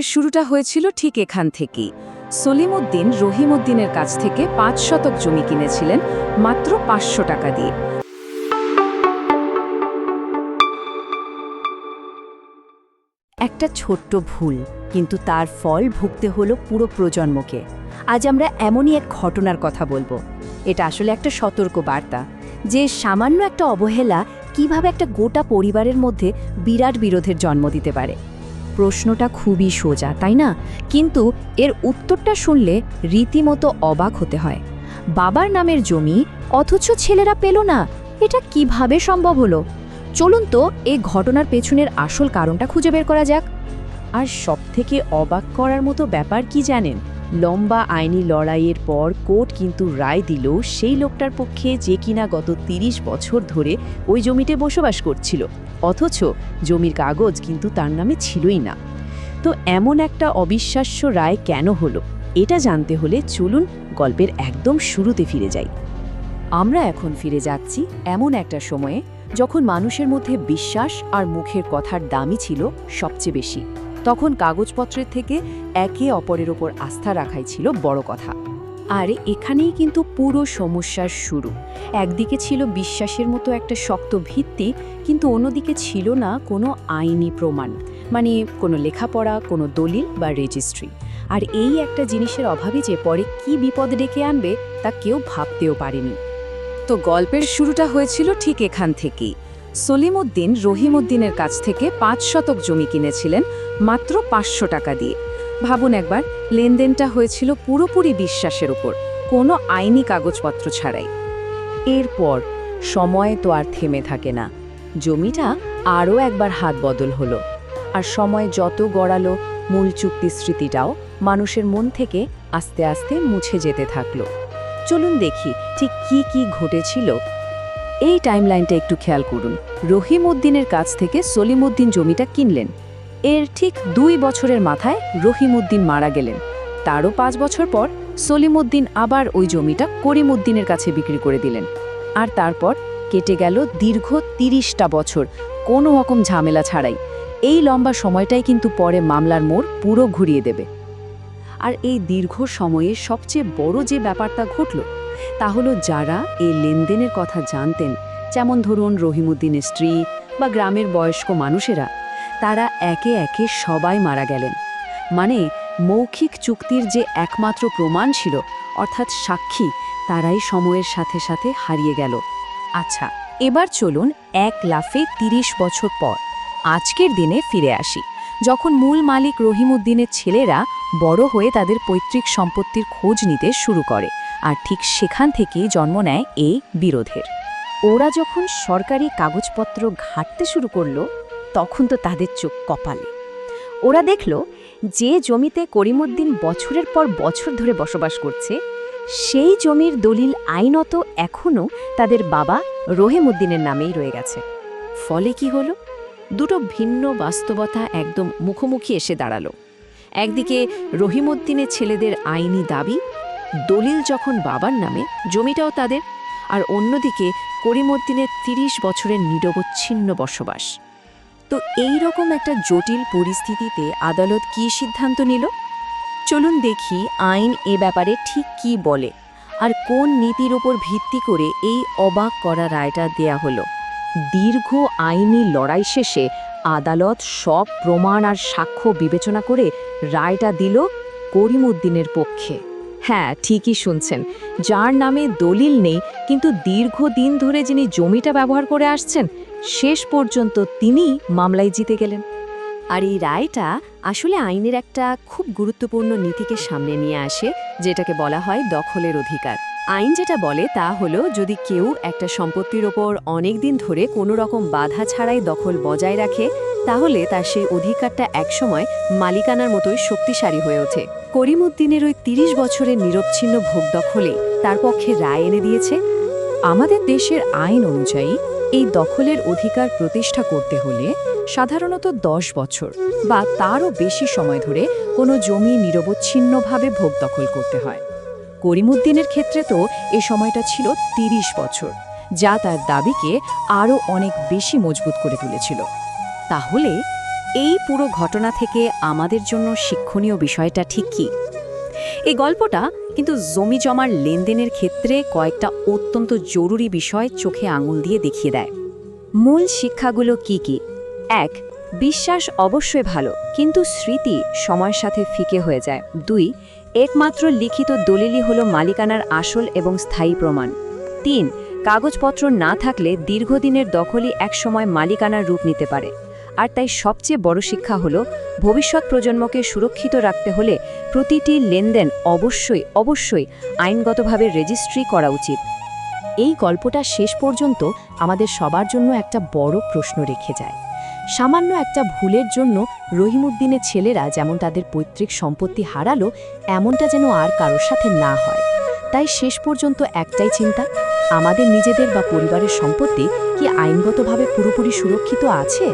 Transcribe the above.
গল্পের শুরুটা হয়েছিল ঠিক এখান থেকেই। সলিমউদ্দিন রহিমউদ্দিনের কাছ থেকে ৫ শতক জমি কিনেছিলেন মাত্র ৫০০ টাকা দিয়ে। একটা ছোট্ট ভুল, কিন্তু তার ফল ভুগতে হলো পুরো প্রজন্মকে। আজ আমরা এমনই এক ঘটনার কথা বলবো। এটা আসলে একটা সতর্ক বার্তা যে সামান্য একটা অবহেলা কিভাবে একটা গোটা পরিবারের মধ্যে বিরাট বিরোধের জন্ম দিতে পারে। প্রশ্নটা খুবই সোজা, তাই না? কিন্তু এর উত্তরটা শুনলে রীতিমতো অবাক হতে হয়। বাবার নামের জমি অথচ ছেলেরা পেল না, এটা কিভাবে সম্ভব হলো? চলুন তো এই ঘটনার পেছনের আসল কারণটা খুঁজে বের করা যাক। আর সবথেকে অবাক করার মতো ব্যাপার কি জানেন? লম্বা আইনি লড়াইয়ের পর কোর্ট কিন্তু রায় দিল সেই লোকটার পক্ষে যে কিনা গত ৩০ বছর ধরে ওই জমিতে বসবাস করছিল, অথচ জমির কাগজ কিন্তু তার নামে ছিলই না। তো এমন একটা অবিশ্বাস্য রায় কেন হলো, এটা জানতে হলে চলুন গল্পের একদম শুরুতে ফিরে যাই। আমরা এখন ফিরে যাচ্ছি এমন একটা সময়ে যখন মানুষের মধ্যে বিশ্বাস আর মুখের কথার দামই ছিল সবচেয়ে বেশি। তখন কাগজপত্রের থেকে একে অপরের ওপর আস্থা রাখাই ছিল বড় কথা। আর এখানেই কিন্তু পুরো সমস্যার শুরু। একদিকে ছিল বিশ্বাসের মতো একটা শক্ত ভিত্তি, কিন্তু অন্যদিকে ছিল না কোনো আইনি প্রমাণ, মানে কোনো লেখাপড়া, কোনো দলিল বা রেজিস্ট্রি। আর এই একটা জিনিসের অভাবে যে পরে কি বিপদ ডেকে আনবে তা কেউ ভাবতেও পারেনি। তো গল্পের শুরুটা হয়েছিল ঠিক এখান থেকেই। সলিমউদ্দিন রহিমউদ্দিনের কাছ থেকে ৫ শতক জমি কিনেছিলেন মাত্র ৫০০ টাকা দিয়ে। ভাবুন একবার, লেনদেনটা হয়েছিল পুরোপুরি বিশ্বাসের উপর, কোনো আইনি কাগজপত্র ছাড়াই। এরপর সময় তো আর থেমে থাকে না। জমিটা আরও একবার হাত বদল হলো। আর সময় যত গড়ালো, মূল চুক্তি স্মৃতিটাও মানুষের মন থেকে আস্তে আস্তে মুছে যেতে থাকলো। চলুন দেখি ঠিক কি কি ঘটেছিল। এই টাইমলাইনটা একটু খেয়াল করুন। রহিমউদ্দিনের কাছ থেকে সলিমউদ্দিন জমিটা কিনলেন। এর ঠিক ২ বছরের মাথায় রহিমউদ্দিন মারা গেলেন। তারও ৫ বছর পর সলিমউদ্দিন আবার ওই জমিটা করিমউদ্দিনের কাছে বিক্রি করে দিলেন। আর তারপর কেটে গেল দীর্ঘ ৩০টা বছর কোনো রকম ঝামেলা ছাড়াই। এই লম্বা সময়টাই কিন্তু পরে মামলার মোড় পুরো ঘুরিয়ে দেবে। আর এই দীর্ঘ সময়ে সবচেয়ে বড় যে ব্যাপারটা ঘটল তা হলো, যারা এই লেনদেনের কথা জানতেন, যেমন ধরুন রহিমউদ্দিনের স্ত্রী বা গ্রামের বয়স্ক মানুষেরা, তারা একে একে সবাই মারা গেলেন। মানে মৌখিক চুক্তির যে একমাত্র প্রমাণ ছিল, অর্থাৎ সাক্ষী, তারাই সময়ের সাথে সাথে হারিয়ে গেল। আচ্ছা, এবার চলুন এক লাফে ৩০ বছর পর আজকের দিনে ফিরে আসি, যখন মূল মালিক রহিমউদ্দিনের ছেলেরা বড় হয়ে তাদের পৈতৃক সম্পত্তির খোঁজ নিতে শুরু করে। আর ঠিক সেখান থেকেই জন্ম নেয় এই বিরোধের। ওরা যখন সরকারি কাগজপত্র ঘাঁটতে শুরু করলো, তখন তো তাদের চোখ কপালে। ওরা দেখল যে জমিতে করিমউদ্দিন বছরের পর বছর ধরে বসবাস করছে, সেই জমির দলিল আইনত এখনও তাদের বাবা রহিমউদ্দিনের নামেই রয়ে গেছে। ফলে কি হলো? দুটো ভিন্ন বাস্তবতা একদম মুখোমুখি এসে দাঁড়ালো। একদিকে রহিমউদ্দিনের ছেলেদের আইনি দাবি, দলিল যখন বাবার নামে, জমিটাও তাদের। আর অন্যদিকে করিমউদ্দিনের ৩০ বছরের নিরবচ্ছিন্ন বসবাস। তো এই রকম একটা জটিল পরিস্থিতিতে আদালত কী সিদ্ধান্ত নিল? চলুন দেখি আইন এ ব্যাপারে ঠিক কী বলে, আর কোন নীতির ওপর ভিত্তি করে এই অবাক করা রায়টা দেয়া হলো। দীর্ঘ আইনি লড়াই শেষে আদালত সব প্রমাণ আর সাক্ষ্য বিবেচনা করে রায়টা দিল করিমউদ্দিনের পক্ষে। হ্যাঁ, ঠিকই শুনছেন, যার নামে দলিল নেই কিন্তু দীর্ঘদিন ধরে যিনি জমিটা ব্যবহার করে আসছেন, শেষ পর্যন্ত তিনি মামলায় জিতে গেলেন। আর এই রায়টা আসলে আইনের একটা খুব গুরুত্বপূর্ণ নীতিকে সামনে নিয়ে আসে, যেটাকে বলা হয় দখলের অধিকার। আইন যেটা বলে তা হলো, যদি কেউ একটা সম্পত্তির ওপর অনেক দিন ধরে কোনো রকম বাধা ছাড়াই দখল বজায় রাখে, তাহলে তার সেই অধিকারটা একসময় মালিকানার মতোই শক্তিশালী হয়ে ওঠে। করিমউদ্দিনের ওই ৩০ বছরের নিরবচ্ছিন্ন ভোগ দখলে তার পক্ষে রায় এনে দিয়েছে। আমাদের দেশের আইন অনুযায়ী এই দখলের অধিকার প্রতিষ্ঠা করতে হলে সাধারণত ১০ বছর বা তারও বেশি সময় ধরে কোনো জমি নিরবচ্ছিন্নভাবে ভোগ দখল করতে হয়। করিমউদ্দিনের ক্ষেত্রে তো এ সময়টা ছিল ৩০ বছর, যা তার দাবিকে আরও অনেক বেশি মজবুত করে তুলেছিল। তাহলে এই পুরো ঘটনা থেকে আমাদের জন্য শিক্ষণীয় বিষয়টা ঠিক কী? এই গল্পটা কিন্তু জমি জমার লেনদেনের ক্ষেত্রে কয়েকটা অত্যন্ত জরুরি বিষয় চোখে আঙুল দিয়ে দেখিয়ে দেয়। মূল শিক্ষাগুলো কি কি? ১. বিশ্বাস অবশ্যই ভালো, কিন্তু স্মৃতি সময়ের সাথে ফিকে হয়ে যায়। ২. একমাত্র লিখিত দলিলই হলো মালিকানার আসল এবং স্থায়ী প্রমাণ। ৩. কাগজপত্র না থাকলে দীর্ঘদিনের দখলই একসময় মালিকানার রূপ নিতে পারে। আর তাই সবচেয়ে বড় শিক্ষা হলো ভবিষ্যৎ প্রজন্মকে সুরক্ষিত রাখতে হলে প্রতিটি লেনদেন অবশ্যই আইনগতভাবে রেজিস্ট্রি করা উচিত। এই গল্পটা শেষ পর্যন্ত আমাদের সবার জন্য একটা বড় প্রশ্ন রেখে যায়। সামান্য একটা ভুলের জন্য রহিমউদ্দিনের ছেলেরা যেমন তাদের পৈতৃক সম্পত্তি হারালো, এমনটা যেন আর কারোর সাথে না হয়। তাই শেষ পর্যন্ত একটাই চিন্তা, আমাদের নিজেদের বা পরিবারের সম্পত্তি কি আইনগতভাবে পুরোপুরি সুরক্ষিত আছে?